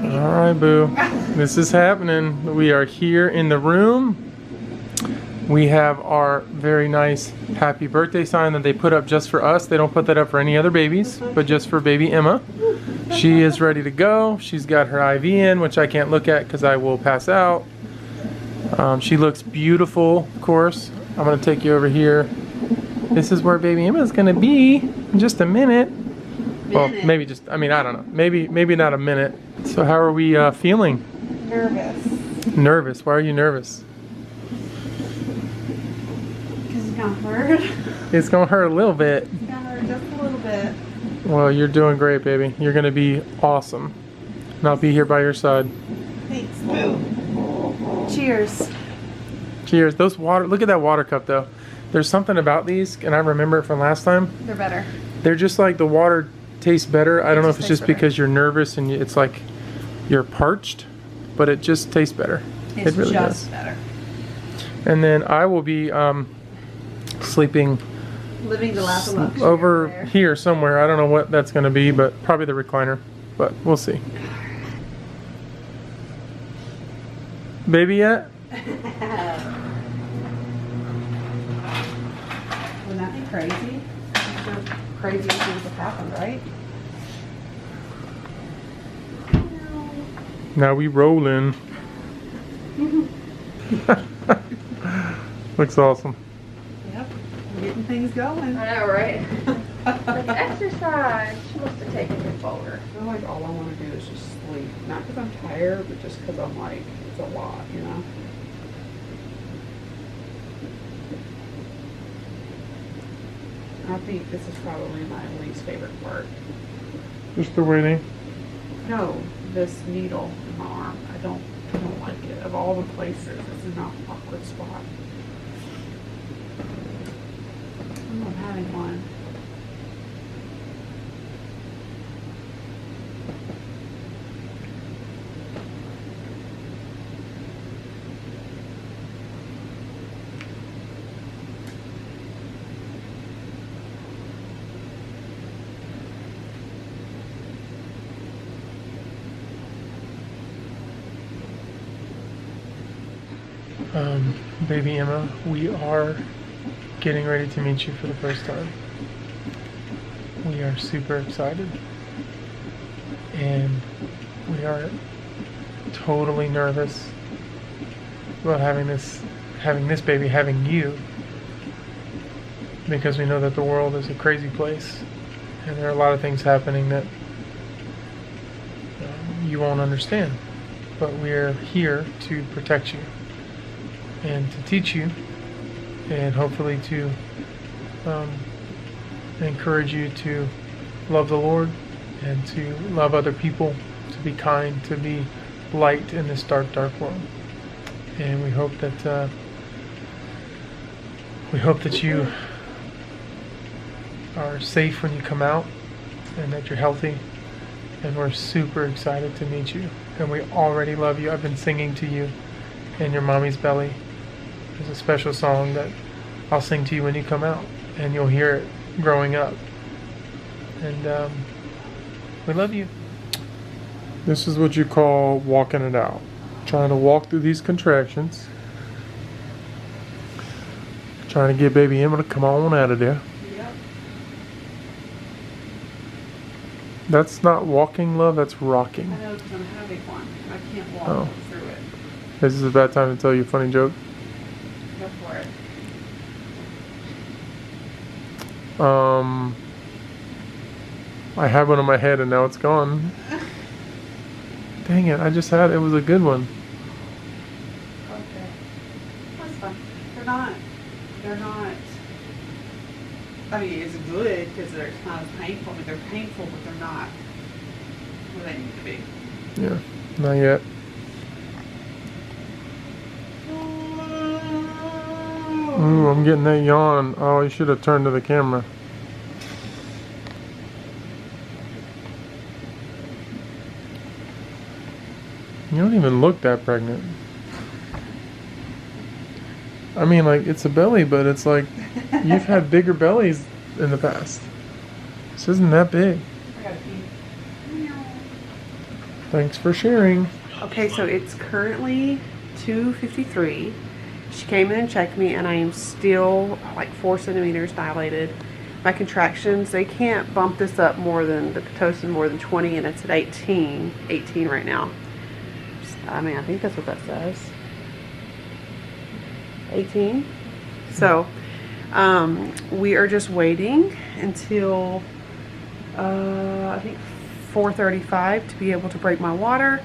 All right, boo. This is happening. We are here in the room. We have our very nice happy birthday sign that they put up just for us. They don't put that up for any other babies, but just for baby Emma. She is ready to go. She's got her IV in, which I can't look at because I will pass out. She looks beautiful, of course. I'm going to take you over here. This is where baby Emma is going to be in just a minute. Well, maybe just, I mean, I don't know. Maybe not a minute. So how are we feeling? Nervous. Nervous? Why are you nervous? Because it's going to hurt. It's going to hurt a little bit. It's going to hurt just a little bit. Well, you're doing great, baby. You're going to be awesome. And I'll be here by your side. Thanks, Lou. Cheers. Cheers. Those water, look at that water cup, though. There's something about these, and I remember it from last time. They're better. They're just like the water tastes better. I don't know if it's just because you're nervous and it's like you're parched, but it just tastes better. It's it really just does. better. And then I will be sleeping Living the lap of luxury over here somewhere. I don't know what that's going to be, but probably the recliner. But we'll see. Baby yet? Wouldn't that be crazy? Crazy things have happened, right? Now we rolling. Looks awesome. Yep, we're getting things going. I know, right? Like exercise. She must have taken your folder. I feel like all I want to do is just sleep. Not because I'm tired, but just because I'm like, it's a lot, you know? I think this is probably my least favorite part. Just the waiting. No, this needle in my arm. I don't like it. Of all the places, this is not an awkward spot. I love having one. Baby Emma, we are getting ready to meet you for the first time. We are super excited. And we are totally nervous about having this baby, having you. Because we know that the world is a crazy place. And there are a lot of things happening that you won't understand. But we're here to protect you. And to teach you, and hopefully to encourage you to love the Lord and to love other people, to be kind, to be light in this dark, dark world. And we hope that you are safe when you come out, and that you're healthy. And we're super excited to meet you. And we already love you. I've been singing to you in your mommy's belly. There's a special song that I'll sing to you when you come out, and you'll hear it growing up. And we love you. This is what you call walking it out. Trying to walk through these contractions. Trying to get baby Emma to come on out of there. Yep. That's not walking, love, that's rocking. I know because I'm having one. I can't walk Oh. through it. This is a bad time to tell you a funny joke. Go for it. I had one in my head and now it's gone. Dang it, I just had it. Was a good one. Okay. That's fine. They're not, I mean, it's good because they're not as painful. I mean, they're painful, but they're not where they need to be. Yeah, not yet. Ooh, I'm getting that yawn. Oh, you should have turned to the camera. You don't even look that pregnant. I mean, like, it's a belly, but it's like, you've had bigger bellies in the past. This isn't that big. I gotta pee. Thanks for sharing. Okay, so it's currently 2:53. She came in and checked me, and I am still like 4 centimeters dilated. My contractions, they can't bump this up more than the Pitocin more than 20, and it's at 18 right now. I mean, I think that's what that says. 18. So we are just waiting until I think 4:35 to be able to break my water.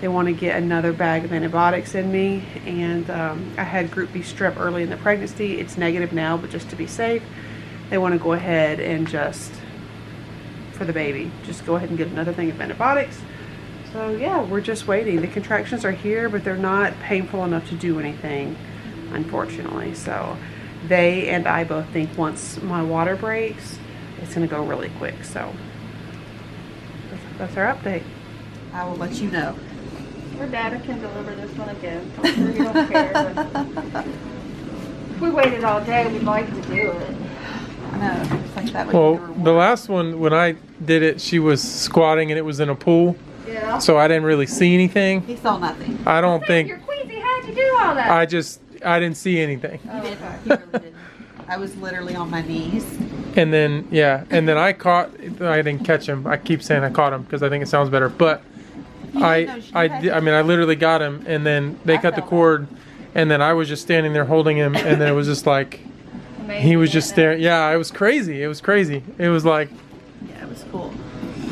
They want to get another bag of antibiotics in me, and I had group B strep early in the pregnancy. It's negative now, but just to be safe, they want to go ahead and just, for the baby, just go ahead and get another thing of antibiotics. So yeah, we're just waiting. The contractions are here, but they're not painful enough to do anything, unfortunately. So they and I both think once my water breaks, it's going to go really quick. So that's our update. I will let you know. Your data can deliver this one again. I'm sure you don't care. But if we waited all day, we'd like to do it. I know. It's like that. Well, the last one, when I did it, she was squatting and it was in a pool. Yeah. So I didn't really see anything. He saw nothing. I don't think. You're queasy. How'd you do all that? I didn't see anything. He didn't. He really didn't. I was literally on my knees. And then, yeah, and then I didn't catch him. I keep saying I caught him because I think it sounds better. But I mean, I literally got him, and then they cut the cord, and then I was just standing there holding him, and then it was just like, he was just staring. Yeah, it was crazy. It was crazy. It was like, Yeah, it was cool.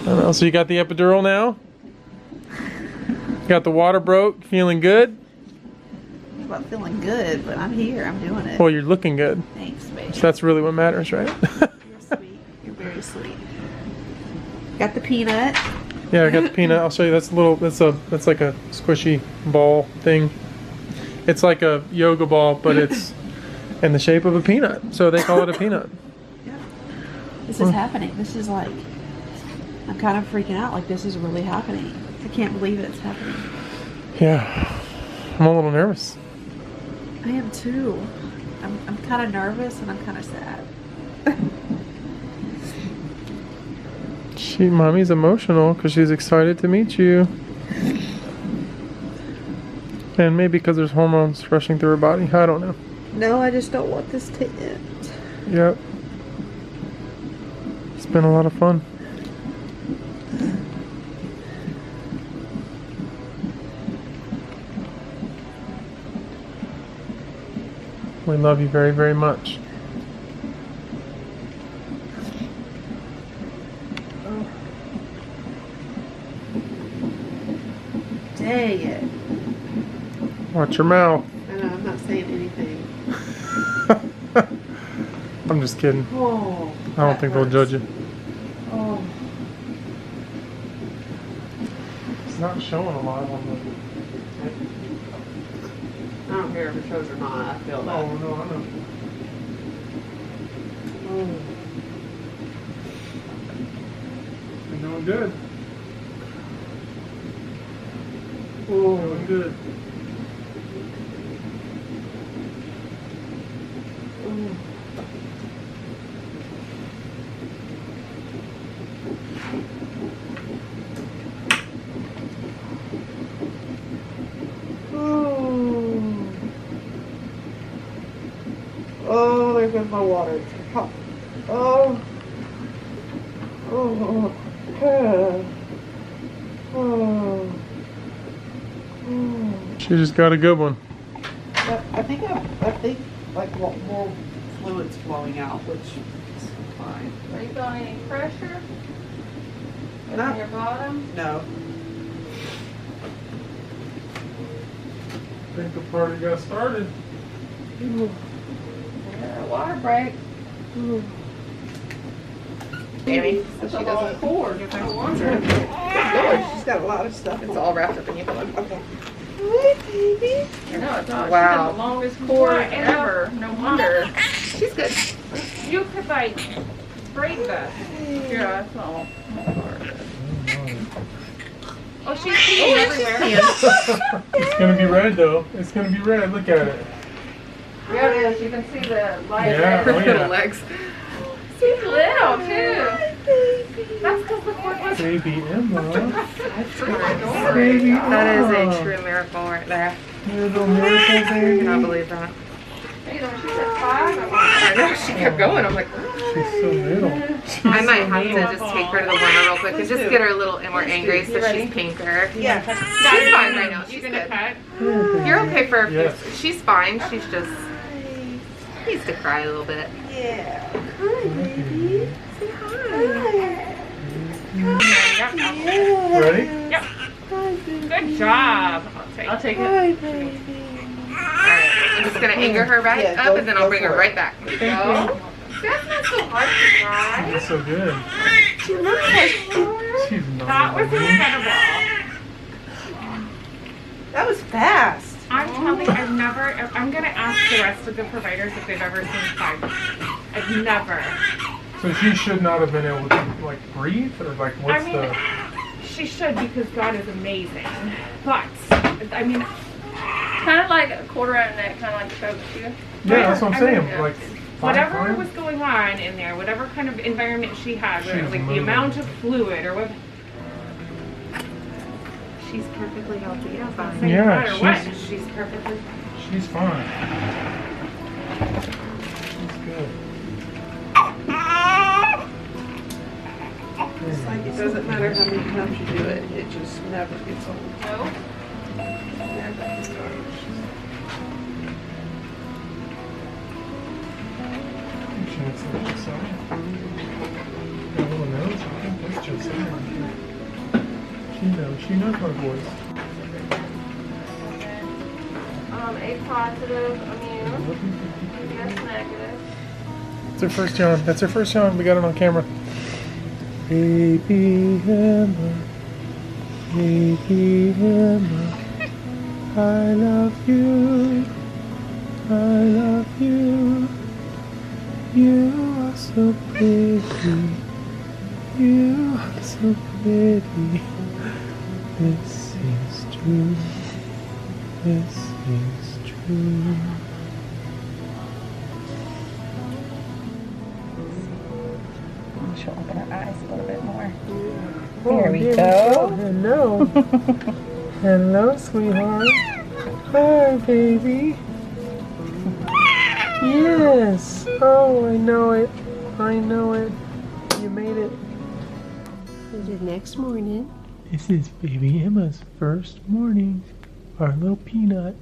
I don't know. So you got the epidural now? Got the water broke, feeling good? I'm about feeling good, but I'm here. I'm doing it. Well, you're looking good. Thanks, baby. So that's really what matters, right? You're sweet. You're very sweet. Got the peanut. Yeah, I got the peanut. I'll show you. That's like a squishy ball thing. It's like a yoga ball, but it's in the shape of a peanut. So they call it a peanut. Yeah. This is happening. This is like, I'm kind of freaking out. Like, this is really happening. I can't believe it's happening. Yeah. I'm a little nervous. I am too. I'm kind of nervous and I'm kind of sad. Mommy's emotional because she's excited to meet you. And maybe because there's hormones rushing through her body. I don't know. No, I just don't want this to end. Yep. It's been a lot of fun. We love you very, very much. Dang it. Watch your mouth. I know, I'm not saying anything. I'm just kidding. Oh. I don't think they'll judge you. Oh. It's not showing a lot on the... I don't care if it shows or not. I feel that. Oh, no, I know. Oh. You're doing good. Oh, doing good. Oh, there goes my water. Oh. Oh. Oh. Oh. She just got a good one. I think like more fluids flowing out, which is fine. Are you feeling any pressure? Not- In your bottom? No. I think the party got started. Yeah, water break. Amy, so That's she a long doesn't. cord. Give her water. Lord, she's got a lot of stuff. It's all wrapped up in your bag. Okay. Hi, baby. I know, it's not. Wow. She got the longest cord ever. No wonder. She's good. You could like break that. Yeah, that's all. Oh, she's peeing everywhere. It's gonna be red though. It's gonna be red. Look at it. Yeah, it is. You can see the light. Yeah, red. oh yeah. legs. She's little too. That's because the cord was. Baby Emma. Baby Emma. That is a true miracle right there. Little miracle I baby. cannot believe that. Either she said 5 or I know, she kept going. I'm like, She's so little. I might have to just take her to the warmer real quick and just get her a little more angry so she's pinker. Yeah. She's fine right now. She's good. You're okay for a few. Yes. She's fine. She's just needs to cry a little bit. Yeah. Hi, baby. Say hi. Ready? Yep. Good job. I'll take it. Hi, baby. Alright, I'm just gonna anger her right Yeah, up and then I'll bring her for it. right back. There you go. That's not so hard to cry. She's so good. She looks like She's not. That was incredible. That was fast. I'm telling you, I'm going to ask the rest of the providers if they've ever seen 5. I've never. So she should not have been able to like breathe, or like what's I mean, she should because God is amazing. But, I mean, kind of like a quarter out of neck, kind of like choked you. Yeah, that's what I'm saying. mean, Like whatever fine. was going on in there, whatever kind of environment she had, whether it was She's like the moving. amount of fluid or what. she's perfectly healthy and No fine. Yeah, matter what, she's- she's perfectly. She's fine. She's good. It's like it doesn't matter how many times you do it, it just never gets old. No. Never gets old. She looks like Josiah. Got a little nose. I think that's Josiah right here. She knows my voice. A positive immune. Yes, negative. That's her first yawn. That's her first yawn. We got it on camera. Baby Emma, baby Emma, I love you, I love you. You are so pretty, you are so pretty. This is true, this is true. She'll open her eyes a little bit more. There we go. go. Hello. Hello, sweetheart. Hi, baby. Yes. Oh, I know it. I know it. You made it. The next morning, This is baby Emma's first morning. Our little peanut.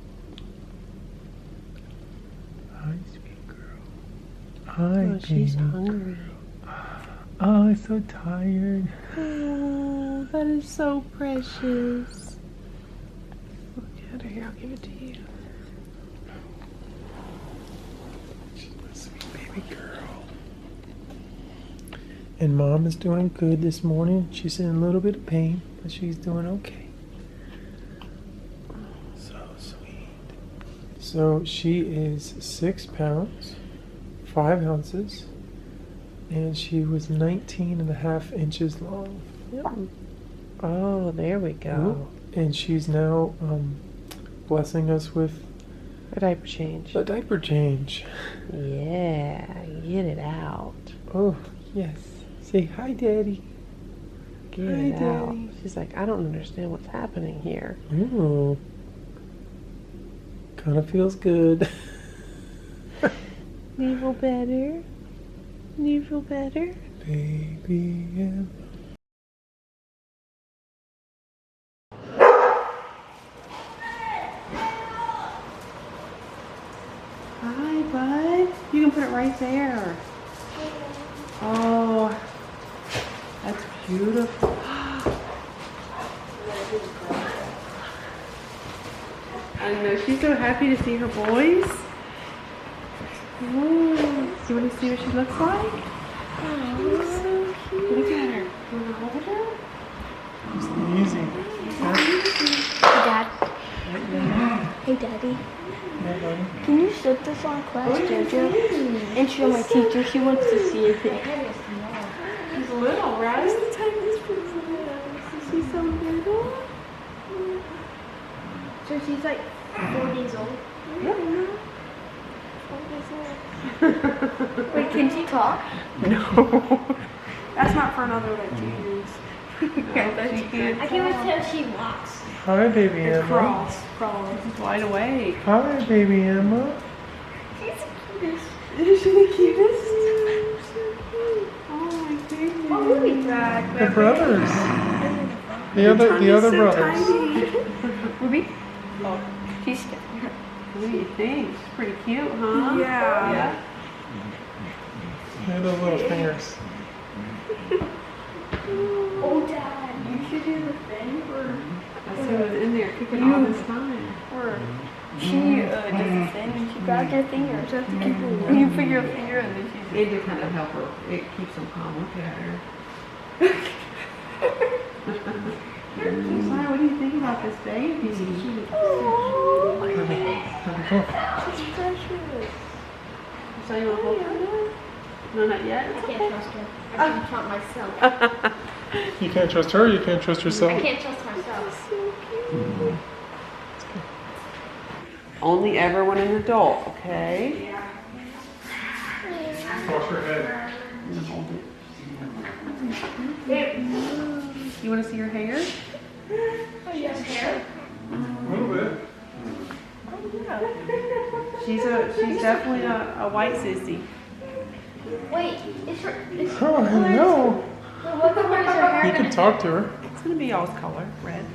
Hi, sweet girl. Hi, oh, she's baby. hungry. Oh, I'm so tired. Oh, that is so precious. Look at her here, I'll give it to you. She's my sweet baby girl. And Mom is doing good this morning. She's in a little bit of pain, but she's doing okay. So sweet. So she is 6 pounds, 5 ounces, and she was 19 and a half inches long. Yep. Oh, there we go. And she's now blessing us with A diaper change. a diaper change. Yeah, get it out. Oh, yes. Say hi, Daddy. Get Hi, it out. Daddy. She's like, I don't understand what's happening here. Ooh. Kind of feels good. Do you feel better? Do you feel better? Baby Emma. Hi, bud. You can put it right there. Oh, that's beautiful. I know, she's so happy to see her boys. Oh, do you want to see what she looks like? Oh, so cute. Look at her. You want to hold her? Just easy. Hey, Dad. Hey, Daddy. Can you set this on Class JoJo and show my teacher? She wants to see it. She's little, right? She's the tiniest princess. She's so little. So she's like 4 days old. Yeah. Wait, can she talk? No. That's not for another like 2 years. I can't wait till she walks. Hi, baby It's Emma. crawls. It's wide awake. Hi, baby Emma. She's the cutest. Is she the cutest? Oh my goodness. Oh, Ruby's back. The brothers. The other brothers. Ruby? Oh, She's scared. what do you think? She's pretty cute, huh? Yeah. Look at those little fingers. Oh, Dad, you should do the thing where Let's see what's in there cooking all this time. she does the thing and she grabs her finger. So have to keep her. You put your finger and then she's. It did kind of help her. It keeps them calm. Look at her. Sorry, what do you think about this baby? Oh my Come goodness. on. She's precious. So you want to hold her? No, not yet. I can't trust her. I can't trust myself. You can't trust her, you can't trust yourself. I can't trust myself. Only ever when an adult, okay? Wash your head. Hold it. You want to see her hair? Oh, yes, hair. A little bit. She's definitely a white sissy. Wait, it's Oh, no. what color is her hair? You can talk to her. It's gonna be y'all's color, red.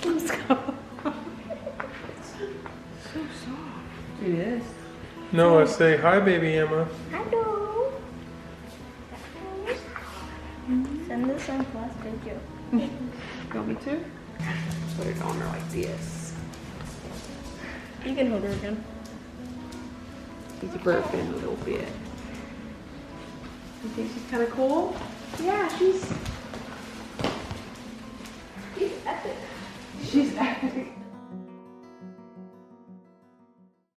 Let's go. So soft. It is. Noah, say hi, baby Emma. Hello. Send this on class video. You want me to? Put it on her like this. You can hold her again. She's burping a little bit. You think she's kind of cool? Yeah, she's epic. She's epic.